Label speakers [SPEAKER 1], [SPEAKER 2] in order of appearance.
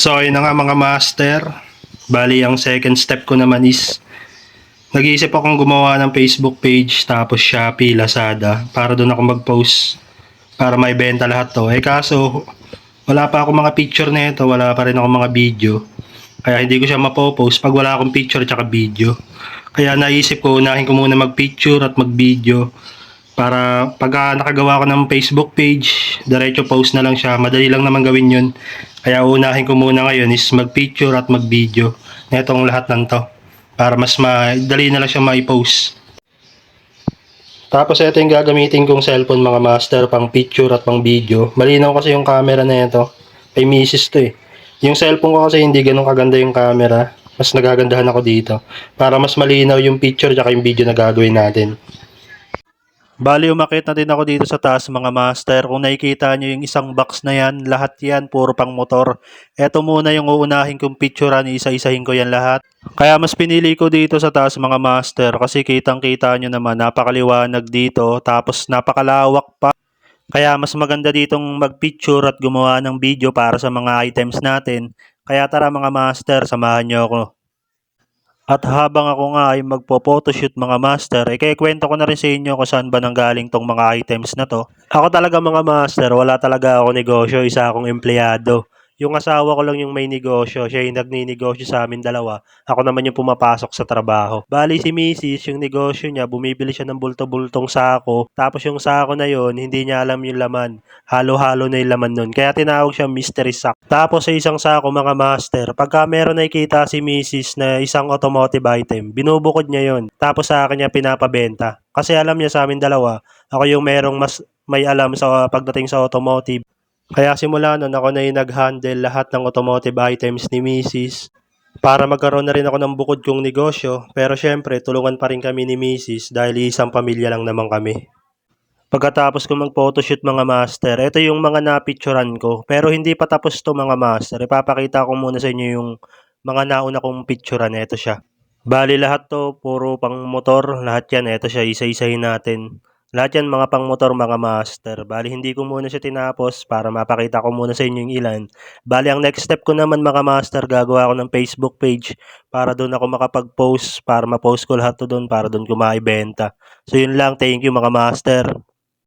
[SPEAKER 1] So ayun na nga mga master. Bali ang second step ko naman is nag-iisip akong gumawa ng Facebook page tapos Shopee, Lazada para doon ako mag-post para maibenta lahat to. Kaso wala pa ako mga picture nito, wala pa rin ako mga video. Kaya hindi ko siya mapopost pag wala akong picture at video. Kaya naisip ko unahin ko muna mag-picture at mag-video para pagka nakagawa ko ng Facebook page, diretso post na lang siya. Madali lang naman gawin yun. Kaya unahin ko muna ngayon is mag-picture at mag-video na itong lahat ng to. Para mas madali na lang siya ma-post. Tapos ito yung gagamitin kong cellphone mga master, pang picture at pang video. Malinaw kasi yung camera na ito. Kay misis to eh. Yung cellphone ko kasi hindi ganun kaganda yung camera. Mas nagagandahan ako dito. Para mas malinaw yung picture at yung video na gagawin natin. Bali, umakit na din ako dito sa taas mga master. Kung nakikita nyo yung isang box na yan, lahat yan, puro pang motor. Eto muna yung uunahin kong picturean, isa-isahin ko yan lahat. Kaya mas pinili ko dito sa taas mga master kasi kitang-kita nyo naman, napakaliwanag dito, tapos napakalawak pa. Kaya mas maganda ditong mag-picture at gumawa ng video para sa mga items natin. Kaya tara mga master, samahan nyo ako. At habang ako nga ay magpo-photoshoot mga master, kwento ko na rin sa inyo kung saan ba nanggaling tong mga items na to. Ako talaga mga master, wala talaga ako negosyo, isa akong empleyado. Yung asawa ko lang yung may negosyo, siya yung nagninegosyo sa amin dalawa. Ako naman yung pumapasok sa trabaho. Bali si Mrs., yung negosyo niya, bumibili siya ng bulto-bultong sako. Tapos yung sako na yon, hindi niya alam yung laman. Halo-halo na yung laman nun. Kaya tinawag siya mystery sack. Tapos sa isang sako mga master, pagka meron nakikita si Mrs. na isang automotive item, binubukod niya yon. Tapos sa akin niya pinapabenta. Kasi alam niya sa amin dalawa, ako yung merong mas may alam sa pagdating sa automotive. Kaya simula nun ako na yung nag-handle lahat ng automotive items ni Mrs. Para magkaroon na rin ako ng bukod kong negosyo. Pero syempre, tulungan pa rin kami ni Mrs. dahil isang pamilya lang naman kami. Pagkatapos ko mag-photoshoot mga master, ito yung mga napicturan ko. Pero hindi pa tapos to mga master. Ipapakita ko muna sa inyo yung mga nauna kong picturan. Ito siya. Bali lahat to, puro pang motor. Lahat yan, ito siya, isa-isahin natin. Lahat yan mga pang motor mga master. Bali hindi ko muna siya tinapos para mapakita ko muna sa inyo yung ilan. Bali ang next step ko naman mga master, gagawa ako ng Facebook page para doon ako makapag-post, para ma-post ko lahat to doon, para doon ko maibenta. So yun lang, thank you mga master.